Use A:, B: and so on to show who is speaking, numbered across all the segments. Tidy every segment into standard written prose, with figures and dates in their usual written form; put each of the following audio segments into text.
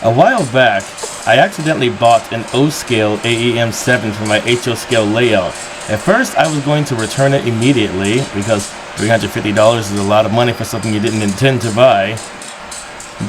A: A while back, I accidentally bought an O-scale AEM-7 for my HO scale layout. At first, I was going to return it immediately because $350 is a lot of money for something you didn't intend to buy.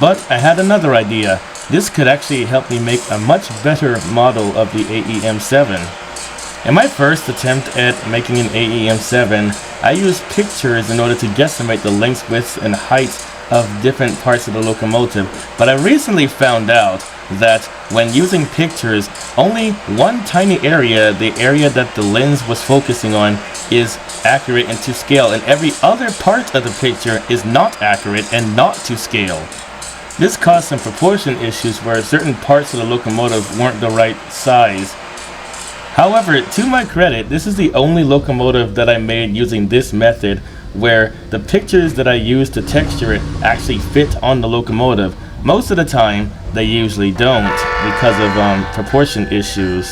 A: But I had another idea. This could actually help me make a much better model of the AEM-7. In my first attempt at making an AEM-7, I used pictures in order to guesstimate the length, width, and height of different parts of the locomotive, but I recently found out that when using pictures, only one tiny area, the area that the lens was focusing on, is accurate and to scale, and every other part of the picture is not accurate and not to scale. This caused some proportion issues where certain parts of the locomotive weren't the right size. However, to my credit, this is the only locomotive that I made using this method where the pictures that I used to texture it actually fit on the locomotive. Most of the time, they usually don't because of proportion issues.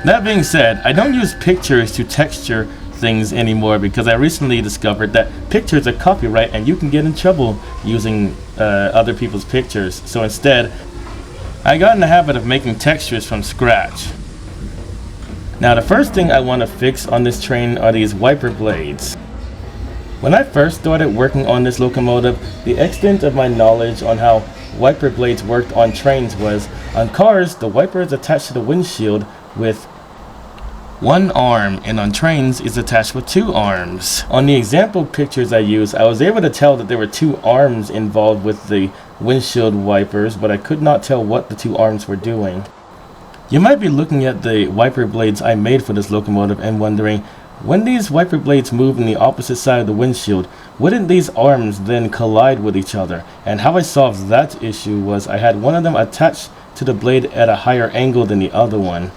A: That being said, I don't use pictures to texture things anymore because I recently discovered that pictures are copyright and you can get in trouble using other people's pictures. So instead, I got in the habit of making textures from scratch. Now the first thing I want to fix on this train are these wiper blades. When I first started working on this locomotive, the extent of my knowledge on how wiper blades worked on trains was, on cars, the wiper is attached to the windshield with one arm, and on trains is attached with two arms. On the example pictures I used, I was able to tell that there were two arms involved with the windshield wipers, but I could not tell what the two arms were doing. You might be looking at the wiper blades I made for this locomotive and wondering, when these wiper blades move in the opposite side of the windshield, wouldn't these arms then collide with each other? And how I solved that issue was I had one of them attached to the blade at a higher angle than the other one.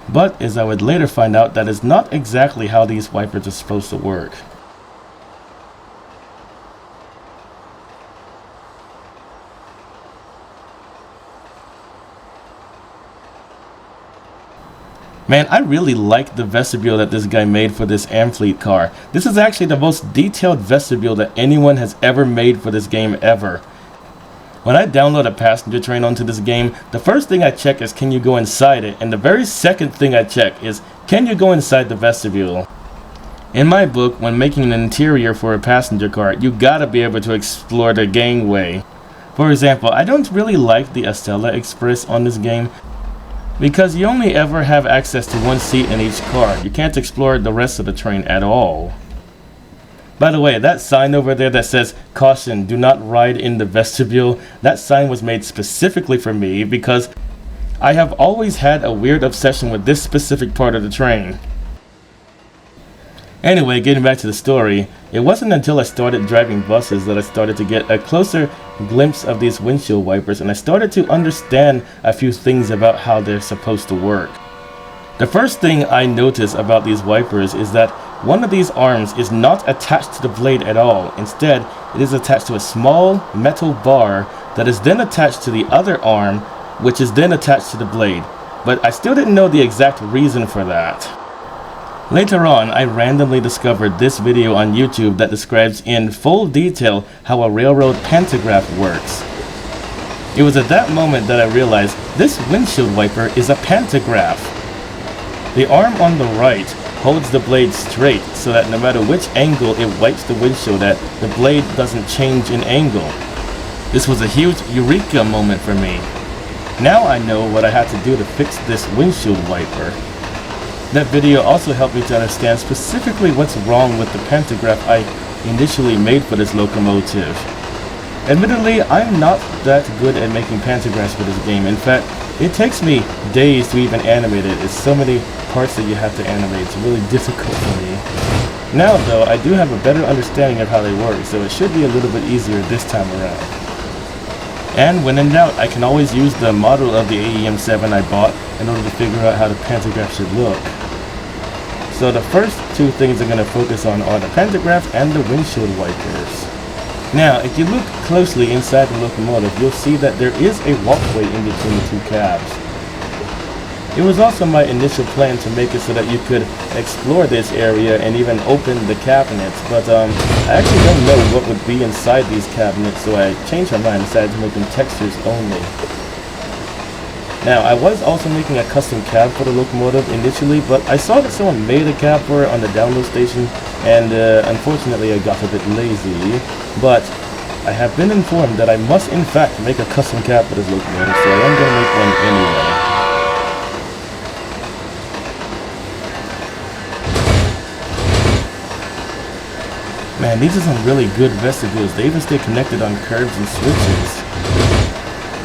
A: But as I would later find out, that is not exactly how these wipers are supposed to work. Man, I really like the vestibule that this guy made for this Amfleet car. This is actually the most detailed vestibule that anyone has ever made for this game ever. When I download a passenger train onto this game, the first thing I check is can you go inside it, and the very second thing I check is can you go inside the vestibule. In my book, when making an interior for a passenger car, you gotta be able to explore the gangway. For example, I don't really like the Estella Express on this game, because you only ever have access to one seat in each car. You can't explore the rest of the train at all. By the way, that sign over there that says, "Caution, do not ride in the vestibule," that sign was made specifically for me because I have always had a weird obsession with this specific part of the train. Anyway, getting back to the story, it wasn't until I started driving buses that I started to get a closer glimpse of these windshield wipers, and I started to understand a few things about how they're supposed to work. The first thing I notice about these wipers is that one of these arms is not attached to the blade at all. Instead, it is attached to a small metal bar that is then attached to the other arm, which is then attached to the blade. But I still didn't know the exact reason for that. Later on, I randomly discovered this video on YouTube that describes in full detail how a railroad pantograph works. It was at that moment that I realized this windshield wiper is a pantograph. The arm on the right holds the blade straight so that no matter which angle it wipes the windshield at, the blade doesn't change in angle. This was a huge eureka moment for me. Now I know what I had to do to fix this windshield wiper. That video also helped me to understand specifically what's wrong with the pantograph I initially made for this locomotive. Admittedly, I'm not that good at making pantographs for this game. In fact, it takes me days to even animate it. It's so many parts that you have to animate. It's really difficult for me. Now though, I do have a better understanding of how they work, so it should be a little bit easier this time around. And when in doubt, I can always use the model of the AEM-7 I bought in order to figure out how the pantograph should look. So the first two things I'm going to focus on are the pantograph and the windshield wipers. Now, if you look closely inside the locomotive, you'll see that there is a walkway in between the two cabs. It was also my initial plan to make it so that you could explore this area and even open the cabinets, but I actually don't know what would be inside these cabinets, so I changed my mind and decided to make them textures only. Now, I was also making a custom cab for the locomotive initially, but I saw that someone made a cab for it on the download station, and unfortunately I got a bit lazy. But I have been informed that I must in fact make a custom cab for this locomotive, so I am going to make one anyway. Man, these are some really good vestibules. They even stay connected on curves and switches.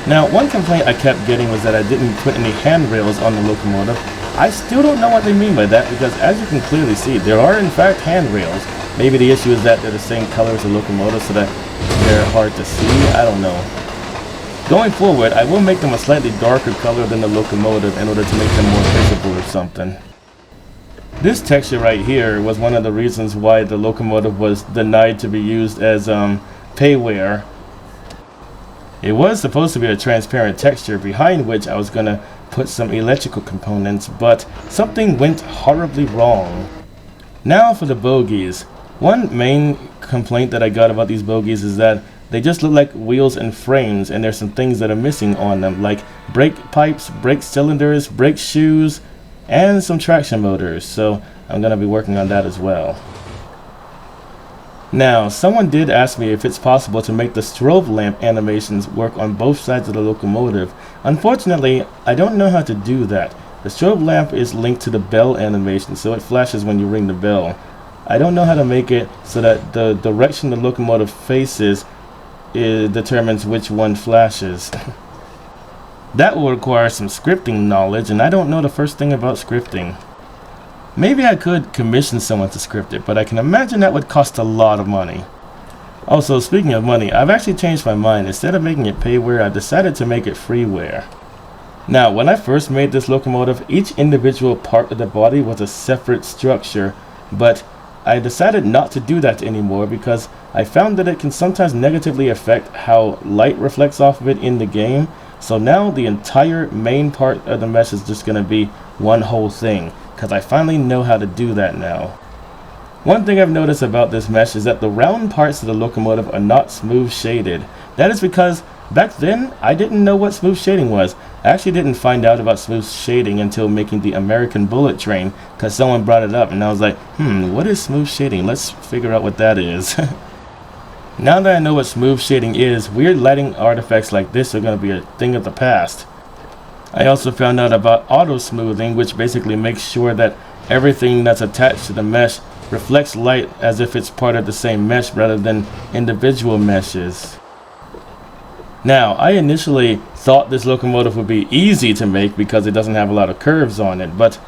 A: Now, one complaint I kept getting was that I didn't put any handrails on the locomotive. I still don't know what they mean by that, because as you can clearly see, there are in fact handrails. Maybe the issue is that they're the same color as the locomotive, so that they're hard to see. I don't know. Going forward, I will make them a slightly darker color than the locomotive in order to make them more visible or something. This texture right here was one of the reasons why the locomotive was denied to be used as payware. It was supposed to be a transparent texture behind which I was going to put some electrical components, but something went horribly wrong. Now for the bogies. One main complaint that I got about these bogies is that they just look like wheels and frames, and there's some things that are missing on them, like brake pipes, brake cylinders, brake shoes, and some traction motors, so I'm going to be working on that as well. Now, someone did ask me if it's possible to make the strobe lamp animations work on both sides of the locomotive. Unfortunately, I don't know how to do that. The strobe lamp is linked to the bell animation, so it flashes when you ring the bell. I don't know how to make it so that the direction the locomotive faces determines which one flashes. That will require some scripting knowledge, and I don't know the first thing about scripting. Maybe I could commission someone to script it, but I can imagine that would cost a lot of money. Also, speaking of money, I've actually changed my mind. Instead of making it payware, I've decided to make it freeware. Now, when I first made this locomotive, each individual part of the body was a separate structure, but I decided not to do that anymore because I found that it can sometimes negatively affect how light reflects off of it in the game. So now the entire main part of the mesh is just going to be one whole thing, because I finally know how to do that now. One thing I've noticed about this mesh is that the round parts of the locomotive are not smooth shaded. That is because back then I didn't know what smooth shading was. I actually didn't find out about smooth shading until making the American bullet train, because someone brought it up and I was like, what is smooth shading? Let's figure out what that is. Now that I know what smooth shading is, weird lighting artifacts like this are going to be a thing of the past. I also found out about auto smoothing, which basically makes sure that everything that's attached to the mesh reflects light as if it's part of the same mesh rather than individual meshes. Now, I initially thought this locomotive would be easy to make because it doesn't have a lot of curves on it, but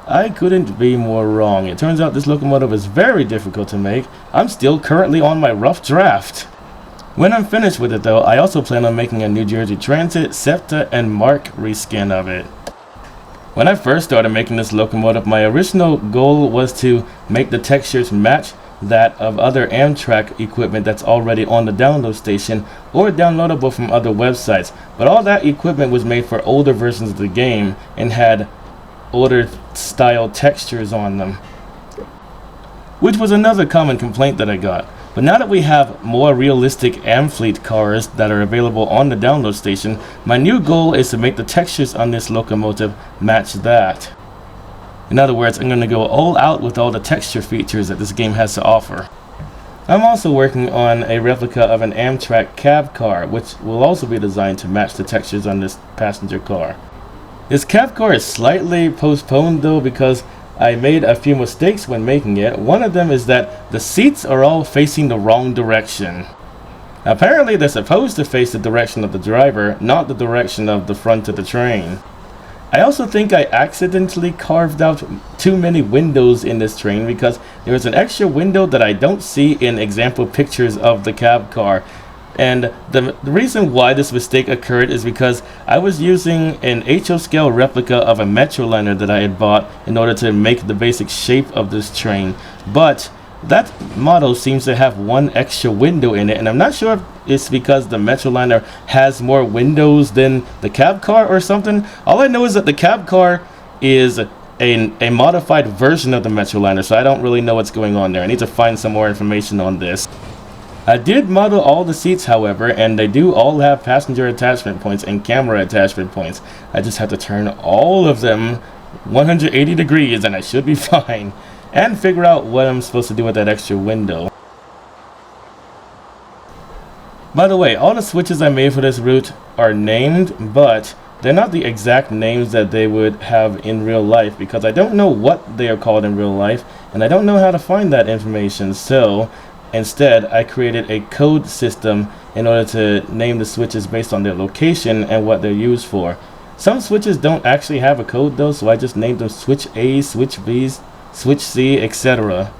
A: I couldn't be more wrong. It turns out this locomotive is very difficult to make. I'm still currently on my rough draft. When I'm finished with it though, I also plan on making a New Jersey Transit, SEPTA, and MARC reskin of it. When I first started making this locomotive, my original goal was to make the textures match that of other Amtrak equipment that's already on the download station or downloadable from other websites. But all that equipment was made for older versions of the game and had older style textures on them, which was another common complaint that I got. But now that we have more realistic Amfleet cars that are available on the download station, my new goal is to make the textures on this locomotive match that. In other words, I'm going to go all out with all the texture features that this game has to offer. I'm also working on a replica of an Amtrak cab car, which will also be designed to match the textures on this passenger car. This cab car is slightly postponed though because I made a few mistakes when making it. One of them is that the seats are all facing the wrong direction. Apparently they're supposed to face the direction of the driver, not the direction of the front of the train. I also think I accidentally carved out too many windows in this train because there is an extra window that I don't see in example pictures of the cab car. And the reason why this mistake occurred is because I was using an HO scale replica of a Metroliner that I had bought in order to make the basic shape of this train. But that model seems to have one extra window in it, and I'm not sure if it's because the Metroliner has more windows than the cab car or something. All I know is that the cab car is a modified version of the Metroliner, so I don't really know what's going on there. I need to find some more information on this. I did model all the seats, however, and they do all have passenger attachment points and camera attachment points. I just have to turn all of them 180 degrees and I should be fine. And figure out what I'm supposed to do with that extra window. By the way, all the switches I made for this route are named, but they're not the exact names that they would have in real life because I don't know what they are called in real life and I don't know how to find that information. So instead, I created a code system in order to name the switches based on their location and what they're used for. Some switches don't actually have a code though, so I just named them switch A, switch B, switch C, etc.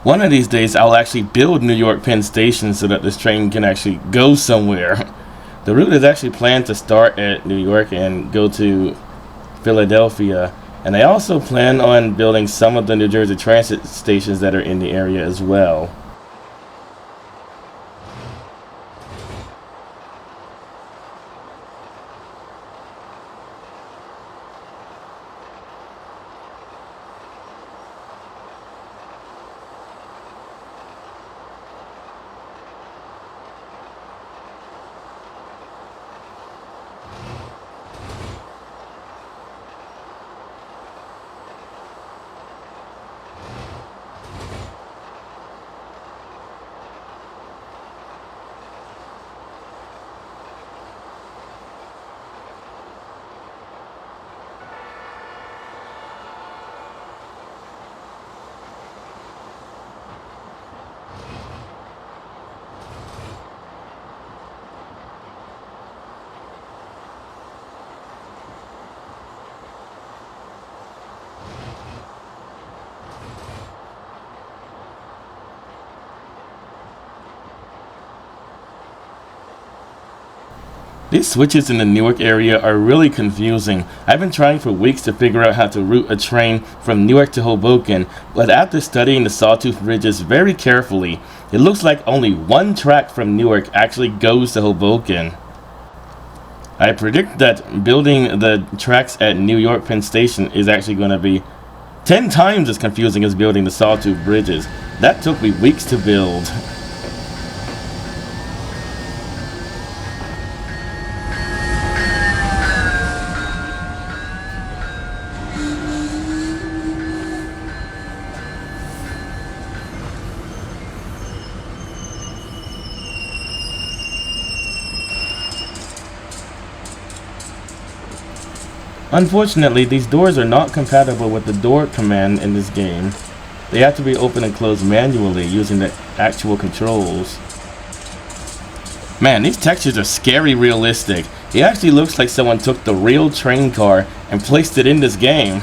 A: One of these days, I'll actually build Newark Penn Station so that this train can actually go somewhere. The route is actually planned to start at New York and go to Philadelphia. And I also plan on building some of the New Jersey transit stations that are in the area as well. These switches in the Newark area are really confusing. I've been trying for weeks to figure out how to route a train from Newark to Hoboken, but after studying the Sawtooth Bridges very carefully, it looks like only one track from Newark actually goes to Hoboken. I predict that building the tracks at Newark Penn Station is actually going to be 10 times as confusing as building the Sawtooth Bridges. That took me weeks to build. Unfortunately, these doors are not compatible with the door command in this game. They have to be opened and closed manually using the actual controls. Man, these textures are scary realistic. It actually looks like someone took the real train car and placed it in this game.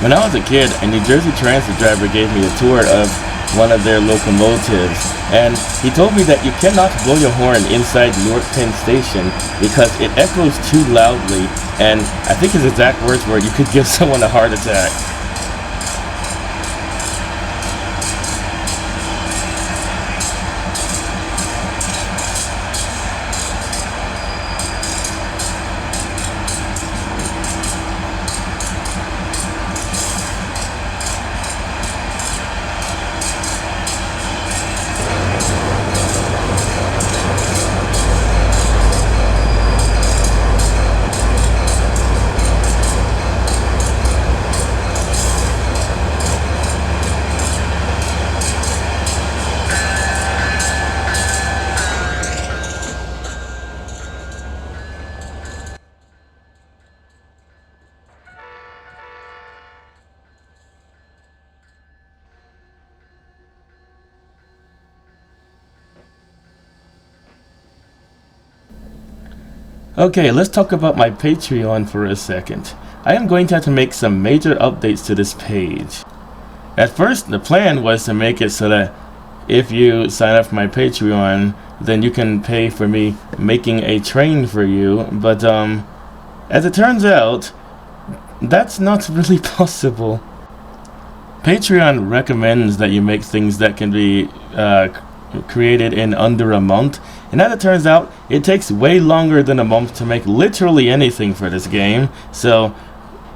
A: When I was a kid, a New Jersey Transit driver gave me a tour of one of their locomotives, and he told me that you cannot blow your horn inside Newark Penn Station because it echoes too loudly, and I think his exact words were, you could give someone a heart attack. Okay, let's talk about my Patreon for a second. I am going to have to make some major updates to this page. At first, the plan was to make it so that if you sign up for my Patreon, then you can pay for me making a train for you, but as it turns out, that's not really possible. Patreon recommends that you make things that can be created in under a month, and as it turns out, it takes way longer than a month to make literally anything for this game, so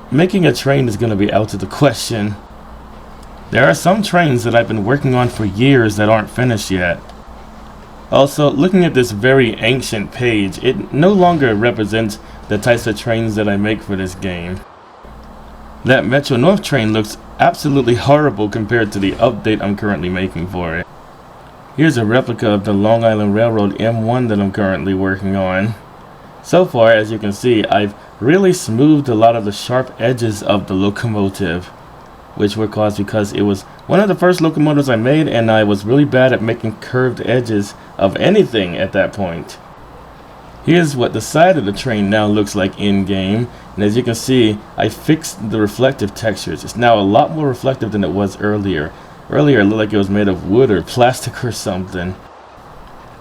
A: making a train is going to be out of the question. There are some trains that I've been working on for years that aren't finished yet. Also, looking at this very ancient page, it no longer represents the types of trains that I make for this game. That Metro North train looks absolutely horrible compared to the update I'm currently making for it. Here's a replica of the Long Island Railroad M1 that I'm currently working on. So far, as you can see, I've really smoothed a lot of the sharp edges of the locomotive, which were caused because it was one of the first locomotives I made, and I was really bad at making curved edges of anything at that point. Here's what the side of the train now looks like in-game, and as you can see, I fixed the reflective textures. It's now a lot more reflective than it was earlier. Earlier it looked like it was made of wood or plastic or something.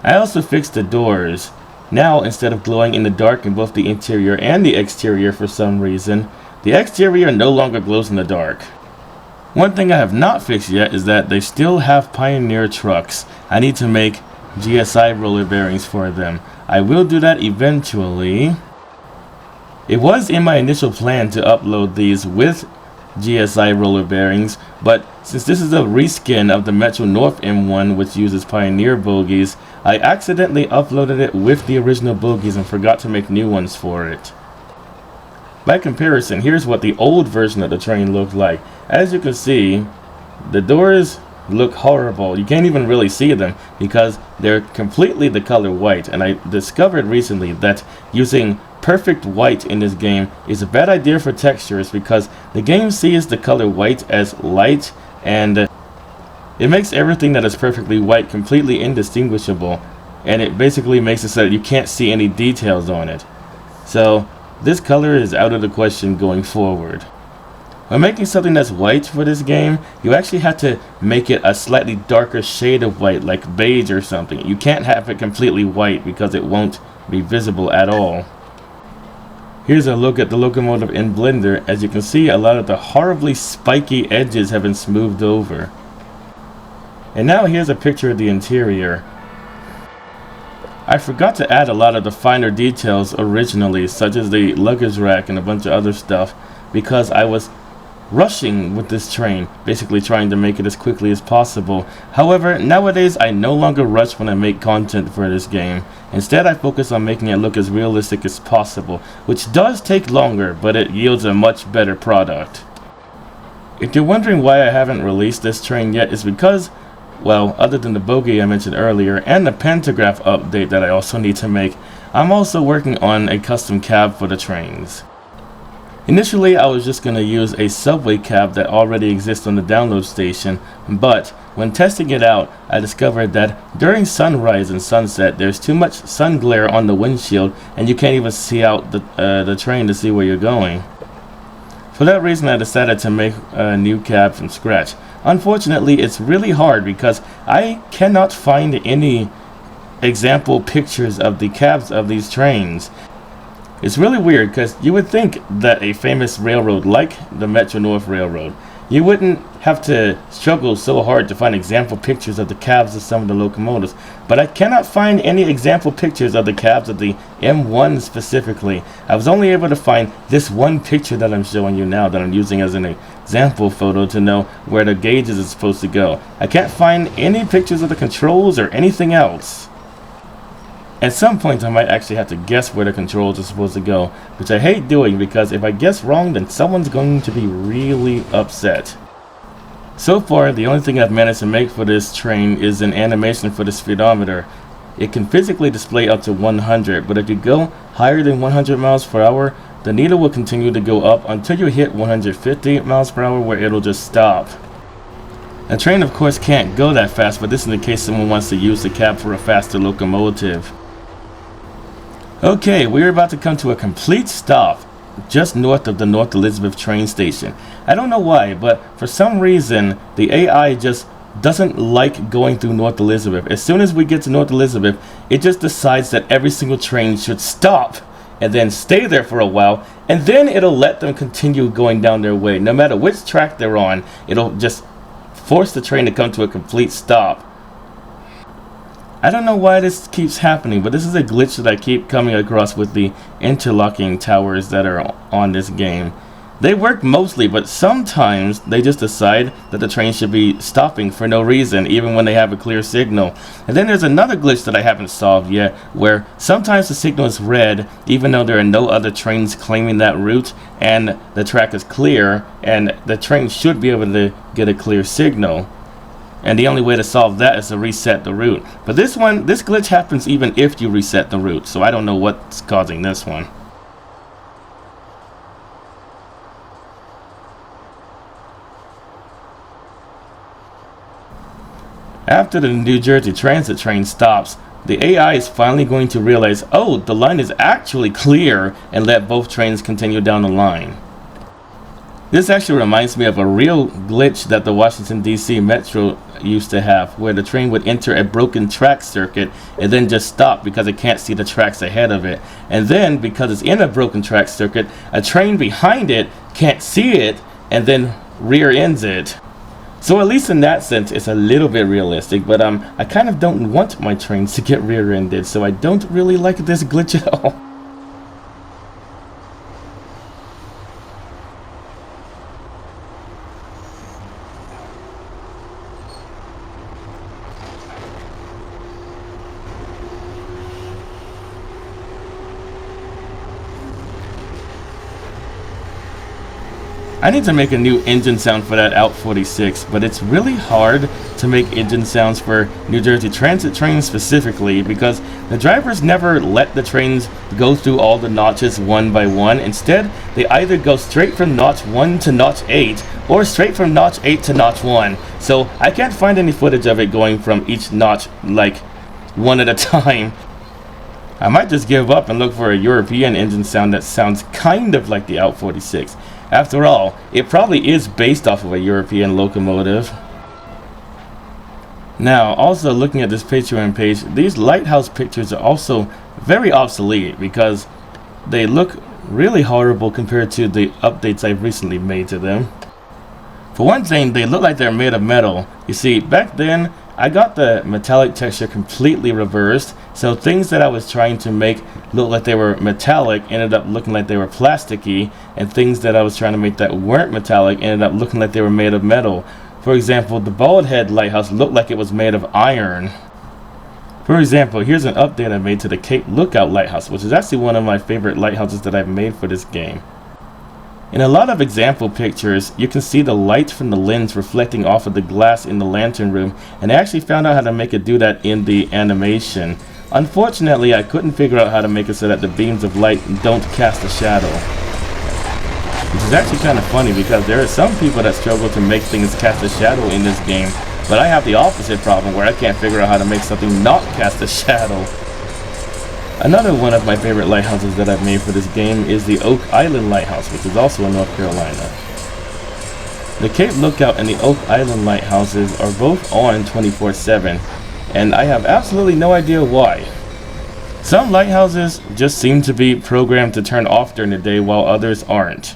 A: I also fixed the doors. Now, instead of glowing in the dark in both the interior and the exterior for some reason, the exterior no longer glows in the dark. One thing I have not fixed yet is that they still have Pioneer trucks. I need to make GSI roller bearings for them. I will do that eventually. It was in my initial plan to upload these with GSI roller bearings, but since this is a reskin of the Metro North M1, which uses Pioneer bogies, I accidentally uploaded it with the original bogies and forgot to make new ones for it. By comparison, here's what the old version of the train looked like. As you can see, the doors look horrible. You can't even really see them because they're completely the color white, and I discovered recently that using perfect white in this game is a bad idea for textures because the game sees the color white as light, and it makes everything that is perfectly white completely indistinguishable, and it basically makes it so that you can't see any details on it. So this color is out of the question going forward. When making something that's white for this game, you actually have to make it a slightly darker shade of white, like beige or something. You can't have it completely white because it won't be visible at all. Here's a look at the locomotive in Blender. As you can see, a lot of the horribly spiky edges have been smoothed over. And now here's a picture of the interior. I forgot to add a lot of the finer details originally, such as the luggage rack and a bunch of other stuff, because I was rushing with this train, basically trying to make it as quickly as possible. However, nowadays I no longer rush when I make content for this game. Instead, I focus on making it look as realistic as possible, which does take longer, but it yields a much better product. If you're wondering why I haven't released this train yet, it's because, well, other than the bogie I mentioned earlier and the pantograph update that I also need to make, I'm also working on a custom cab for the trains. Initially, I was just going to use a subway cab that already exists on the download station, but when testing it out, I discovered that during sunrise and sunset, there's too much sun glare on the windshield, and you can't even see out the train to see where you're going. For that reason, I decided to make a new cab from scratch. Unfortunately, it's really hard because I cannot find any example pictures of the cabs of these trains. It's really weird because you would think that a famous railroad like the Metro North Railroad, you wouldn't have to struggle so hard to find example pictures of the cabs of some of the locomotives, but I cannot find any example pictures of the cabs of the M1 specifically. I was only able to find this one picture that I'm showing you now that I'm using as an example photo to know where the gauges are supposed to go. I can't find any pictures of the controls or anything else. At some point I might actually have to guess where the controls are supposed to go, which I hate doing because if I guess wrong then someone's going to be really upset. So far the only thing I've managed to make for this train is an animation for the speedometer. It can physically display up to 100, but if you go higher than 100 miles per hour, the needle will continue to go up until you hit 150 miles per hour where it'll just stop. A train of course can't go that fast, but this is in case someone wants to use the cab for a faster locomotive. Okay, we're about to come to a complete stop just north of the North Elizabeth train station. I don't know why, but for some reason the AI just doesn't like going through North Elizabeth. As soon as we get to North Elizabeth, it just decides that every single train should stop and then stay there for a while, and then it'll let them continue going down their way. No matter which track they're on, it'll just force the train to come to a complete stop. I don't know why this keeps happening, but this is a glitch that I keep coming across with the interlocking towers that are on this game. They work mostly, but sometimes they just decide that the train should be stopping for no reason, even when they have a clear signal. And then there's another glitch that I haven't solved yet, where sometimes the signal is red, even though there are no other trains claiming that route, and the track is clear, and the train should be able to get a clear signal. And the only way to solve that is to reset the route. But this glitch happens even if you reset the route, so I don't know what's causing this one. After the New Jersey Transit train stops, the AI is finally going to realize, oh, the line is actually clear, and let both trains continue down the line. This actually reminds me of a real glitch that the Washington DC Metro used to have, where the train would enter a broken track circuit and then just stop because it can't see the tracks ahead of it. And then, because it's in a broken track circuit, a train behind it can't see it and then rear ends it. So at least in that sense, it's a little bit realistic, but I kind of don't want my trains to get rear-ended, so I don't really like this glitch at all. I need to make a new engine sound for that ALP-46, but it's really hard to make engine sounds for New Jersey Transit trains specifically because the drivers never let the trains go through all the notches one by one. Instead, they either go straight from notch 1 to notch 8 or straight from notch 8 to notch 1. So I can't find any footage of it going from each notch like one at a time. I might just give up and look for a European engine sound that sounds kind of like the ALP-46. After all, it probably is based off of a European locomotive. Now, also looking at this Patreon page, these Lighthouse pictures are also very obsolete because they look really horrible compared to the updates I've recently made to them. For one thing, they look like they're made of metal. You see, back then, I got the metallic texture completely reversed, so things that I was trying to make look like they were metallic ended up looking like they were plasticky, and things that I was trying to make that weren't metallic ended up looking like they were made of metal. For example, the bald head lighthouse looked like it was made of iron. For example, here's an update I made to the Cape Lookout lighthouse, which is actually one of my favorite lighthouses that I've made for this game. In a lot of example pictures, you can see the light from the lens reflecting off of the glass in the lantern room, and I actually found out how to make it do that in the animation. Unfortunately, I couldn't figure out how to make it so that the beams of light don't cast a shadow. Which is actually kind of funny because there are some people that struggle to make things cast a shadow in this game, but I have the opposite problem where I can't figure out how to make something not cast a shadow. Another one of my favorite lighthouses that I've made for this game is the Oak Island Lighthouse, which is also in North Carolina. The Cape Lookout and the Oak Island lighthouses are both on 24/7, and I have absolutely no idea why. Some lighthouses just seem to be programmed to turn off during the day while others aren't.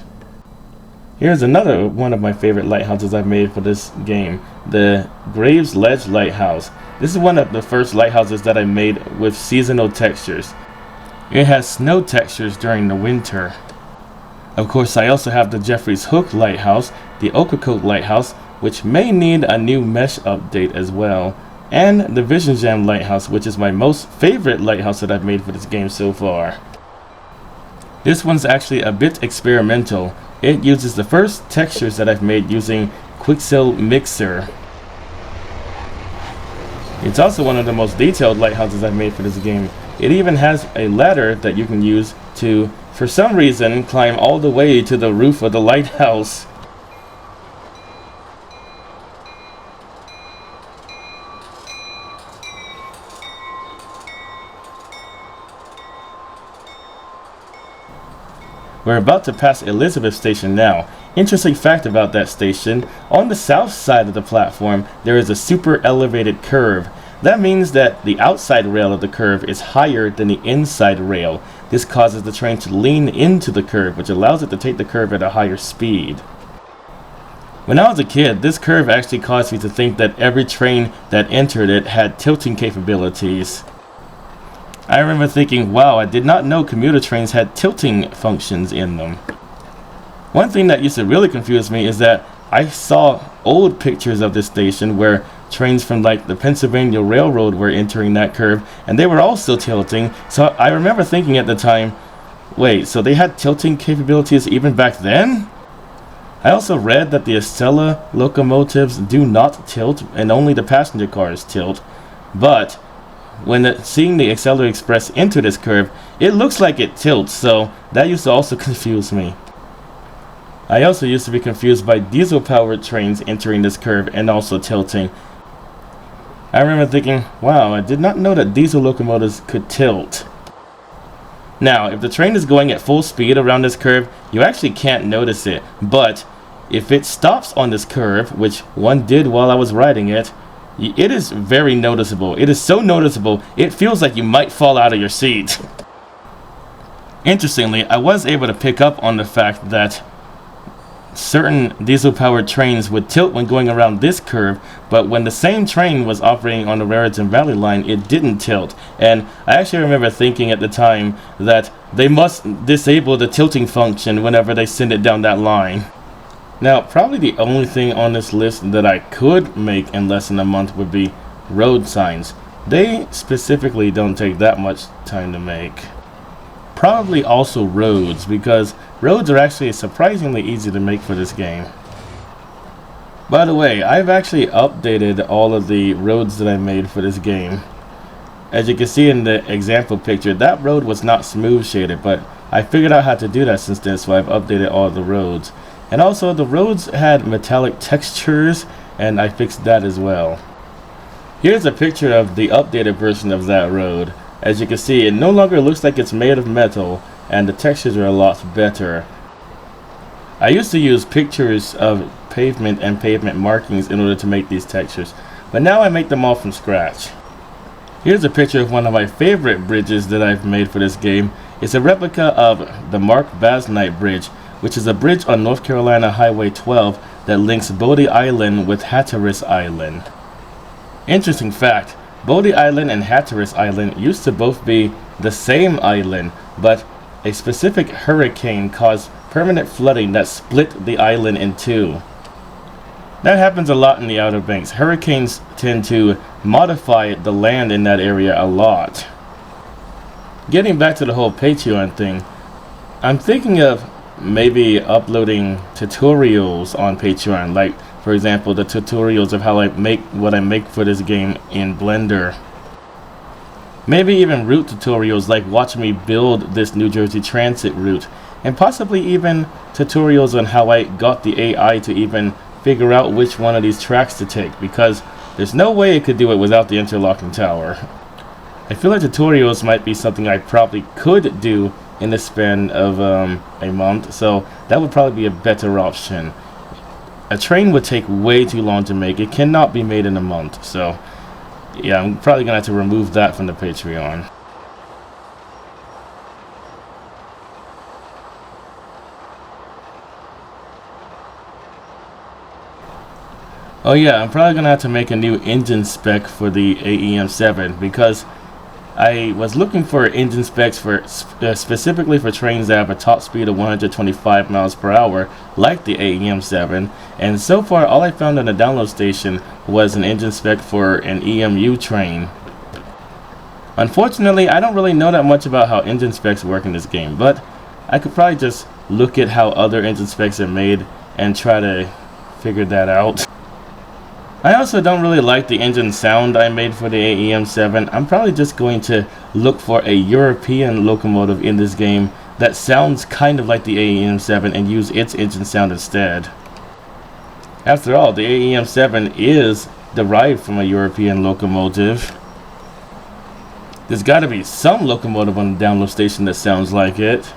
A: Here's another one of my favorite lighthouses I've made for this game, the Graves Ledge Lighthouse. This is one of the first lighthouses that I made with seasonal textures. It has snow textures during the winter. Of course, I also have the Jeffries Hook Lighthouse, the Ocracoke Lighthouse, which may need a new mesh update as well, and the Vision Jam Lighthouse, which is my most favorite lighthouse that I've made for this game so far. This one's actually a bit experimental. It uses the first textures that I've made using Quixel Mixer. It's also one of the most detailed lighthouses I've made for this game. It even has a ladder that you can use to, for some reason, climb all the way to the roof of the lighthouse. We're about to pass Elizabeth Station now. Interesting fact about that station, on the south side of the platform, there is a super elevated curve. That means that the outside rail of the curve is higher than the inside rail. This causes the train to lean into the curve, which allows it to take the curve at a higher speed. When I was a kid, this curve actually caused me to think that every train that entered it had tilting capabilities. I remember thinking, wow, I did not know commuter trains had tilting functions in them. One thing that used to really confuse me is that I saw old pictures of this station where trains from like the Pennsylvania Railroad were entering that curve, and they were also tilting. So I remember thinking at the time, wait, so they had tilting capabilities even back then? I also read that the Acela locomotives do not tilt and only the passenger cars tilt, but when seeing the Acela Express enter this curve, it looks like it tilts, so that used to also confuse me. I also used to be confused by diesel-powered trains entering this curve and also tilting. I remember thinking, wow, I did not know that diesel locomotives could tilt. Now, if the train is going at full speed around this curve, you actually can't notice it, but if it stops on this curve, which one did while I was riding it, it is very noticeable. It is so noticeable, it feels like you might fall out of your seat. Interestingly, I was able to pick up on the fact that certain diesel-powered trains would tilt when going around this curve, but when the same train was operating on the Raritan Valley line, it didn't tilt. And I actually remember thinking at the time that they must disable the tilting function whenever they send it down that line. Now, probably the only thing on this list that I could make in less than a month would be road signs. They specifically don't take that much time to make. Probably also roads, because roads are actually surprisingly easy to make for this game. By the way, I've actually updated all of the roads that I made for this game. As you can see in the example picture, that road was not smooth shaded, but I figured out how to do that since then, so I've updated all the roads. And also, the roads had metallic textures, and I fixed that as well. Here's a picture of the updated version of that road. As you can see, it no longer looks like it's made of metal, and the textures are a lot better. I used to use pictures of pavement and pavement markings in order to make these textures, but now I make them all from scratch. Here's a picture of one of my favorite bridges that I've made for this game. It's a replica of the Mark Basnight Bridge, which is a bridge on North Carolina Highway 12 that links Bodie Island with Hatteras Island. Interesting fact, Bodie Island and Hatteras Island used to both be the same island, but a specific hurricane caused permanent flooding that split the island in two. That happens a lot in the Outer Banks. Hurricanes tend to modify the land in that area a lot. Getting back to the whole Patreon thing, I'm thinking of maybe uploading tutorials on Patreon, like for example the tutorials of how I make what I make for this game in Blender. Maybe even route tutorials, like watch me build this New Jersey Transit route, and possibly even tutorials on how I got the AI to even figure out which one of these tracks to take, because there's no way it could do it without the interlocking tower. I feel like tutorials might be something I probably could do in the span of a month, so that would probably be a better option. A train would take way too long to make. It cannot be made in a month, so yeah, I'm probably gonna have to remove that from the Patreon. Oh yeah, I'm probably gonna have to make a new engine spec for the AEM-7, because I was looking for engine specs for specifically for trains that have a top speed of 125 miles per hour, like the AEM-7, and so far all I found on the download station was an engine spec for an EMU train. Unfortunately, I don't really know that much about how engine specs work in this game, but I could probably just look at how other engine specs are made and try to figure that out. I also don't really like the engine sound I made for the AEM-7. I'm probably just going to look for a European locomotive in this game that sounds kind of like the AEM-7 and use its engine sound instead. After all, the AEM-7 is derived from a European locomotive. There's got to be some locomotive on the download station that sounds like it.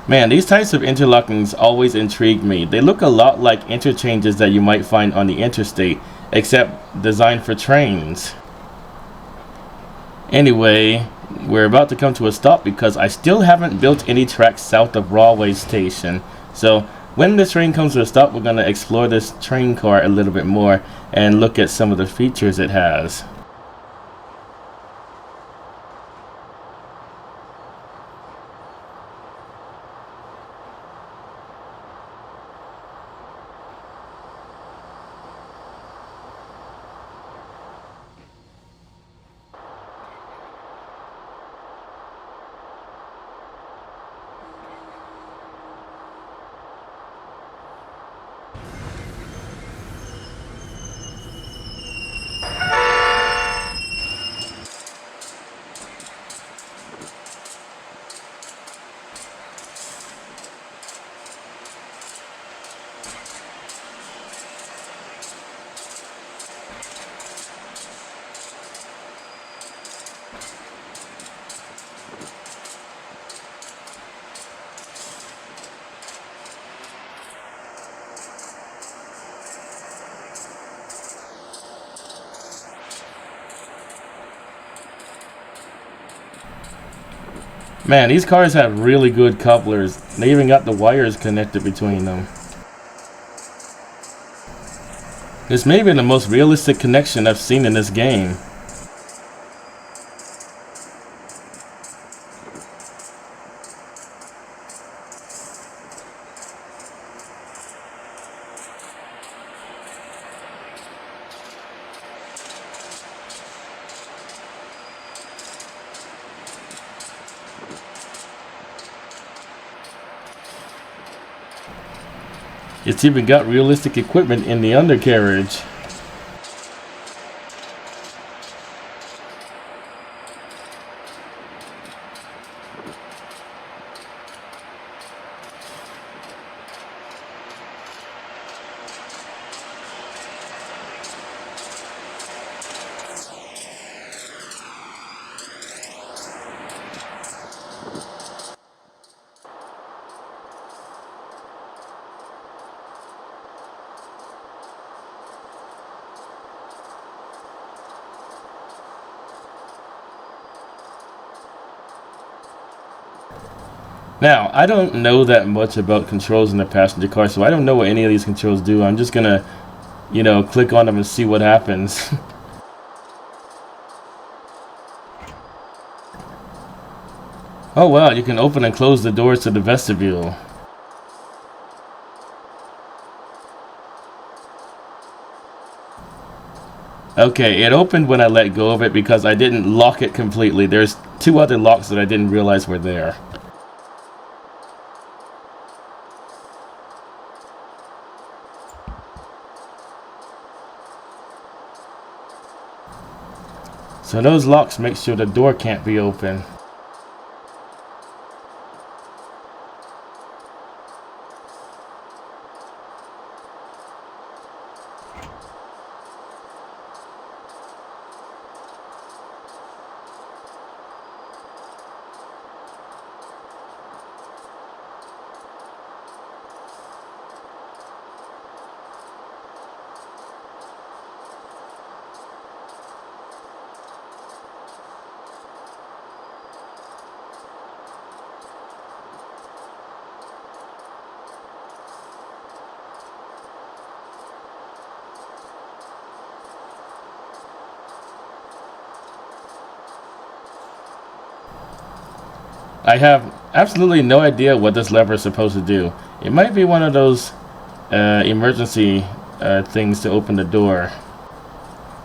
A: Man, these types of interlockings always intrigue me. They look a lot like interchanges that you might find on the interstate, except designed for trains. Anyway, we're about to come to a stop because I still haven't built any tracks south of Broadway Station. So when this train comes to a stop, we're going to explore this train car a little bit more and look at some of the features it has. Man, these cars have really good couplers. They even got the wires connected between them. This may be the most realistic connection I've seen in this game. It's even got realistic equipment in the undercarriage. Now, I don't know that much about controls in the passenger car, so I don't know what any of these controls do. I'm just gonna, click on them and see what happens. Oh wow, you can open and close the doors to the vestibule. Okay, it opened when I let go of it because I didn't lock it completely. There's two other locks that I didn't realize were there. So those locks make sure the door can't be open. I have absolutely no idea what this lever is supposed to do. It might be one of those emergency things to open the door.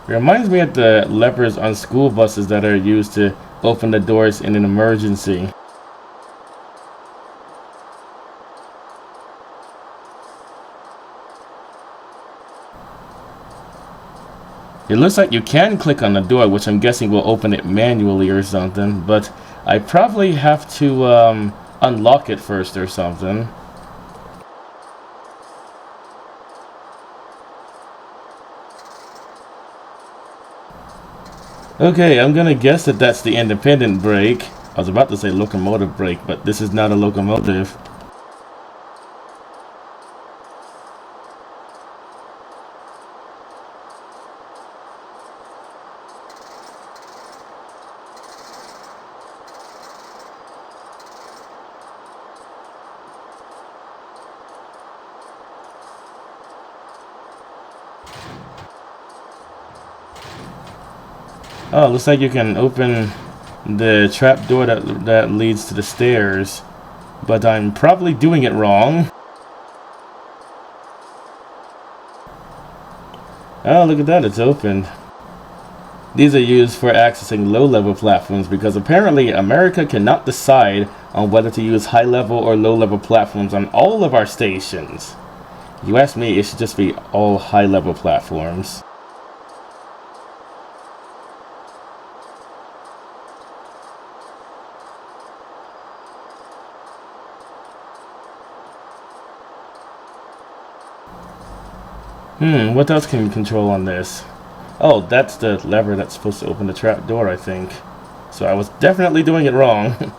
A: It reminds me of the levers on school buses that are used to open the doors in an emergency. It looks like you can click on the door, which I'm guessing will open it manually or something, but I probably have to unlock it first or something. Okay, I'm gonna guess that that's the independent brake. I was about to say locomotive brake, but this is not a locomotive. Oh, looks like you can open the trap door that leads to the stairs, but I'm probably doing it wrong. Oh, look at that, it's opened. These are used for accessing low-level platforms because apparently America cannot decide on whether to use high-level or low-level platforms on all of our stations. If you ask me, it should just be all high-level platforms. What else can you control on this? Oh, that's the lever that's supposed to open the trap door, I think. So I was definitely doing it wrong.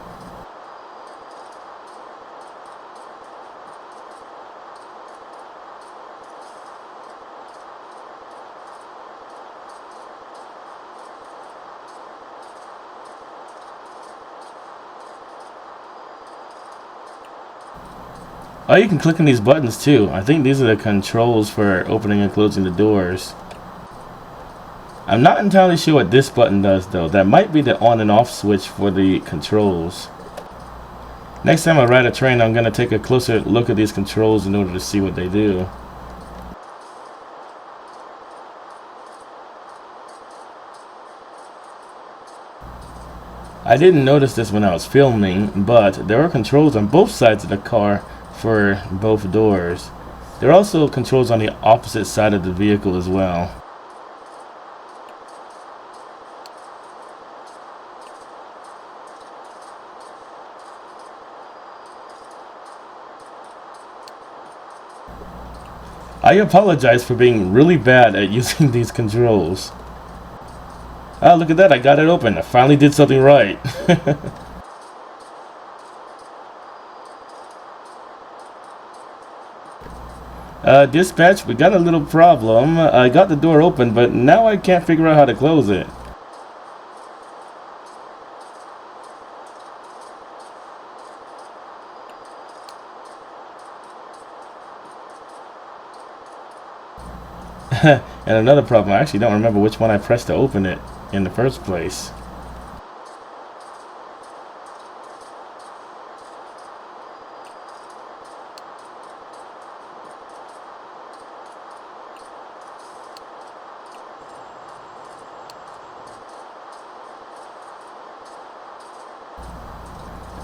A: Oh, you can click on these buttons too. I think these are the controls for opening and closing the doors. I'm not entirely sure what this button does though. That might be the on and off switch for the controls. Next time I ride a train, I'm going to take a closer look at these controls in order to see what they do. I didn't notice this when I was filming, but there are controls on both sides of the car for both doors. There are also controls on the opposite side of the vehicle as well. I apologize for being really bad at using these controls. Ah, look at that, I got it open. I finally did something right. Dispatch, we got a little problem. I got the door open, but now I can't figure out how to close it. And another problem, I actually don't remember which one I pressed to open it in the first place.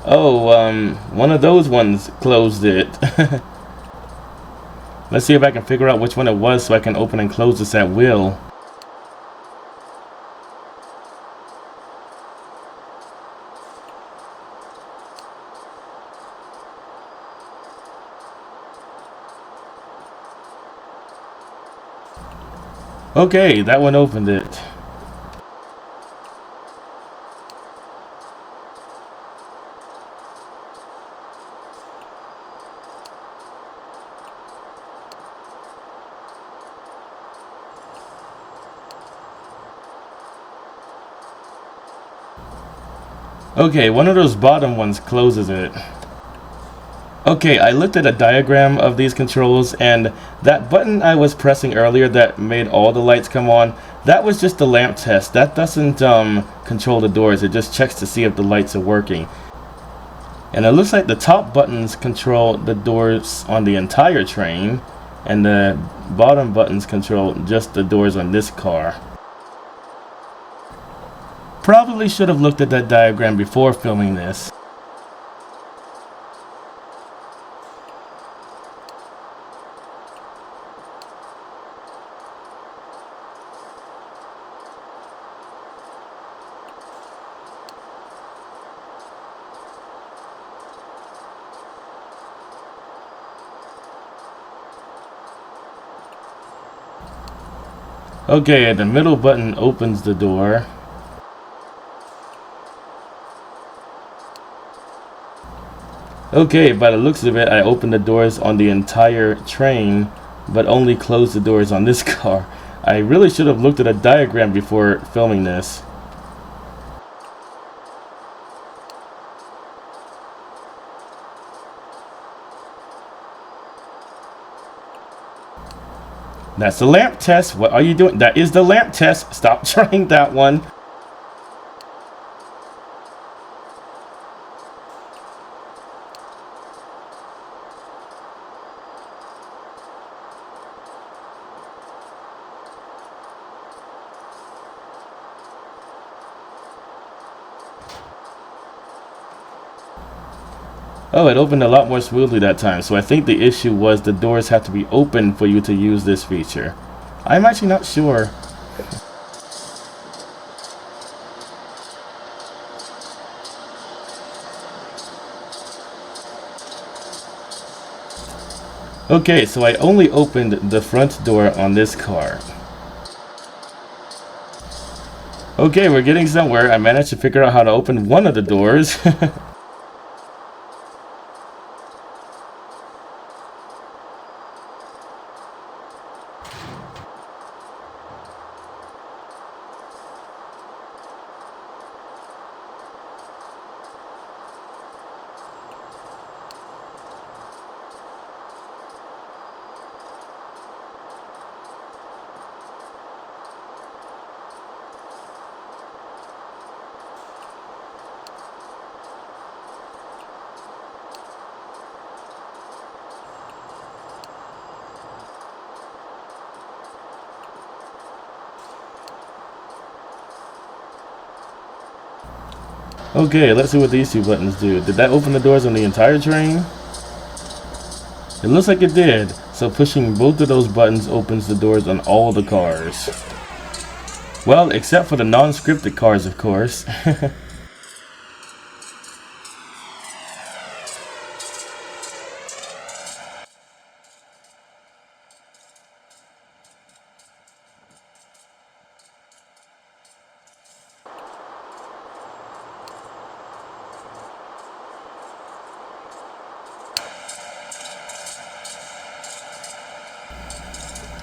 A: Oh, one of those ones closed it. Let's see if I can figure out which one it was so I can open and close this at will. Okay, that one opened it. Okay, one of those bottom ones closes it. Okay, I looked at a diagram of these controls, and that button I was pressing earlier that made all the lights come on, that was just the lamp test. That doesn't control the doors, it just checks to see if the lights are working. And it looks like the top buttons control the doors on the entire train, and the bottom buttons control just the doors on this car. Probably should have looked at that diagram before filming this. Okay, the middle button opens the door. Okay, by the looks of it, I opened the doors on the entire train, but only closed the doors on this car. I really should have looked at a diagram before filming this. That's the lamp test. What are you doing? That is the lamp test. Stop trying that one. Oh, it opened a lot more smoothly that time, so I think the issue was the doors have to be open for you to use this feature. I'm actually not sure. Okay, so I only opened the front door on this car. Okay, we're getting somewhere. I managed to figure out how to open one of the doors. Okay, let's see what these two buttons do. Did that open the doors on the entire train? It looks like it did. So pushing both of those buttons opens the doors on all the cars. Well, except for the non-scripted cars, of course.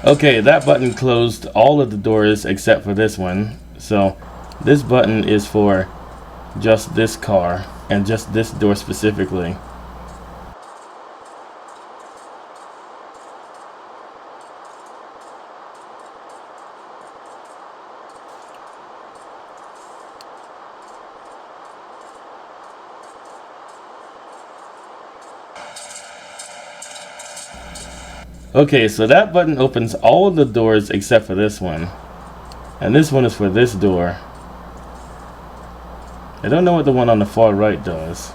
A: Okay, that button closed all of the doors except for this one. So this button is for just this car and just this door specifically. Okay, so that button opens all of the doors except for this one. And this one is for this door. I don't know what the one on the far right does.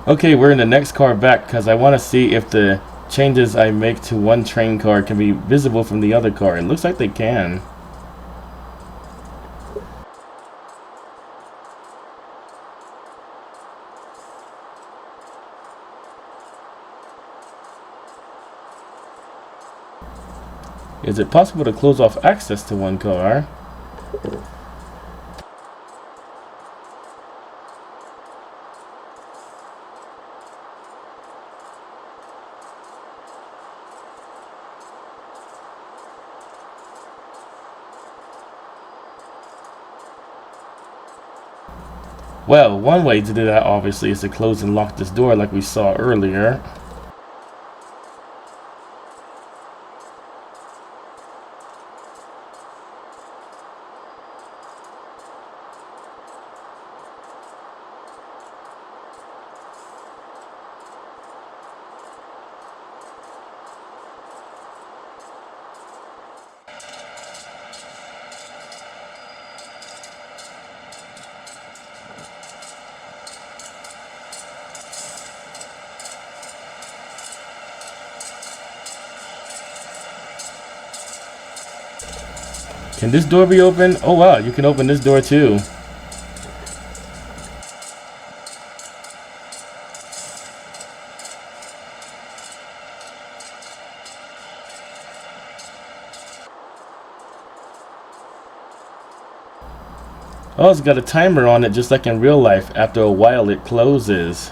A: Okay, we're in the next car back because I want to see if the changes I make to one train car can be visible from the other car. It looks like they can. Is it possible to close off access to one car? Well, one way to do that obviously is to close and lock this door like we saw earlier. Can this door be opened? Oh wow, you can open this door too. Oh, it's got a timer on it just like in real life. After a while it closes.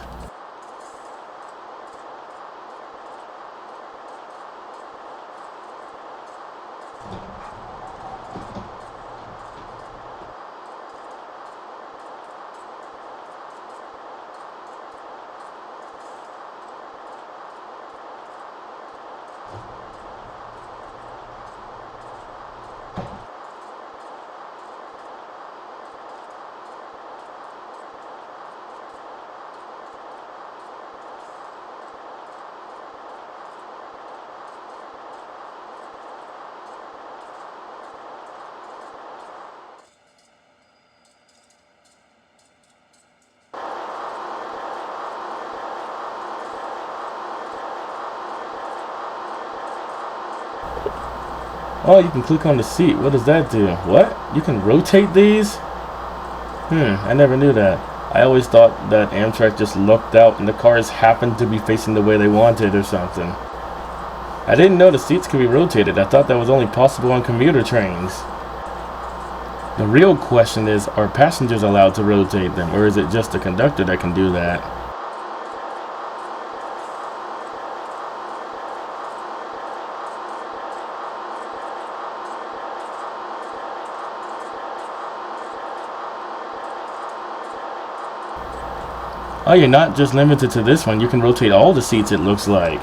A: Oh, you can click on the seat. What does that do? What? You can rotate these? I never knew that. I always thought that Amtrak just looked out and the cars happened to be facing the way they wanted or something. I didn't know the seats could be rotated. I thought that was only possible on commuter trains. The real question is, are passengers allowed to rotate them, or is it just the conductor that can do that? Oh, you're not just limited to this one. You can rotate all the seats, it looks like.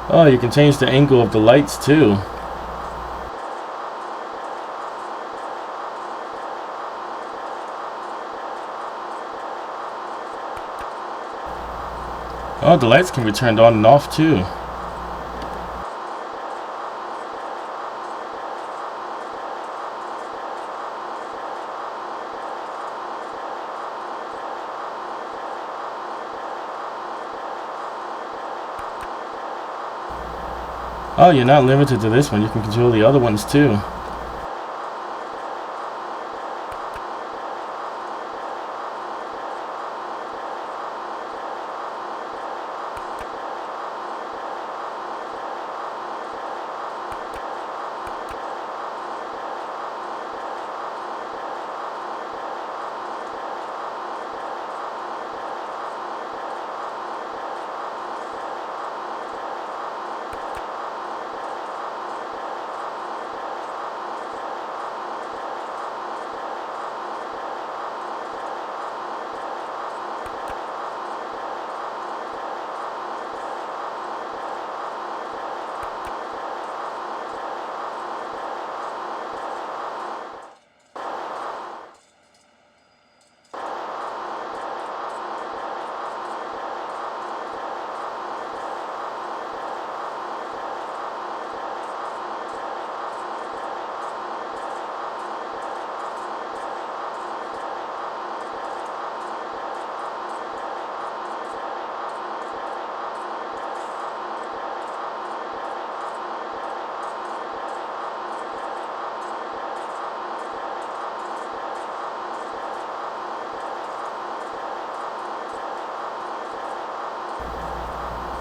A: Oh, you can change the angle of the lights too. Oh, the lights can be turned on and off too. Oh, you're not limited to this one. You can control the other ones too.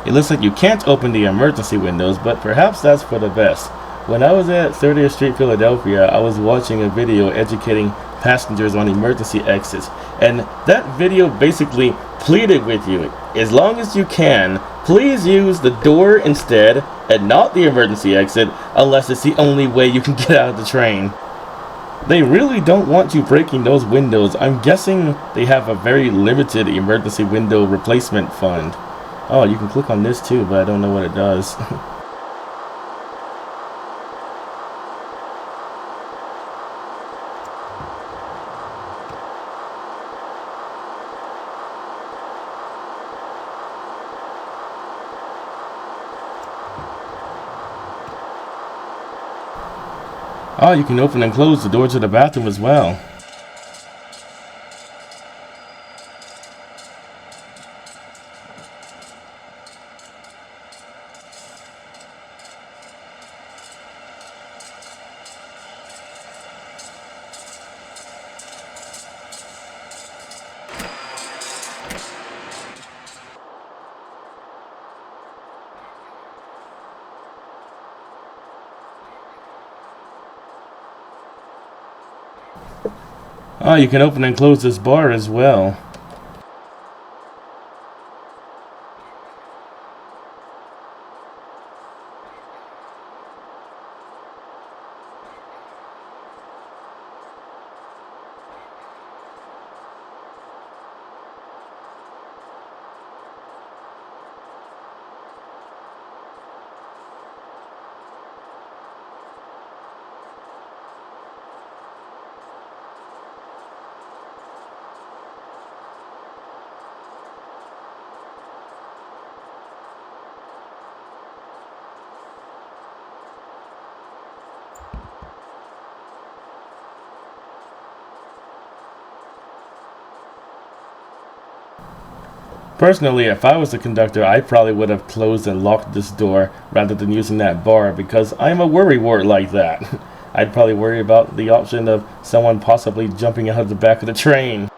A: It looks like you can't open the emergency windows, but perhaps that's for the best. When I was at 30th Street, Philadelphia, I was watching a video educating passengers on emergency exits, and that video basically pleaded with you, as long as you can, Please use the door instead and not the emergency exit unless it's the only way you can get out of the train. They really don't want you breaking those windows. I'm guessing they have a very limited emergency window replacement fund. Oh, you can click on this too, but I don't know what it does. Oh, you can open and close the door to the bathroom as well. Oh, you can open and close this bar as well. Personally, if I was the conductor, I probably would have closed and locked this door rather than using that bar because I'm a worrywart like that. I'd probably worry about the option of someone possibly jumping out of the back of the train.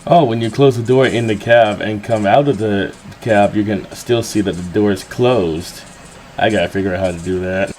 A: Oh, when you close the door in the cab and come out of the cab, you can still see that the door is closed. I gotta figure out how to do that.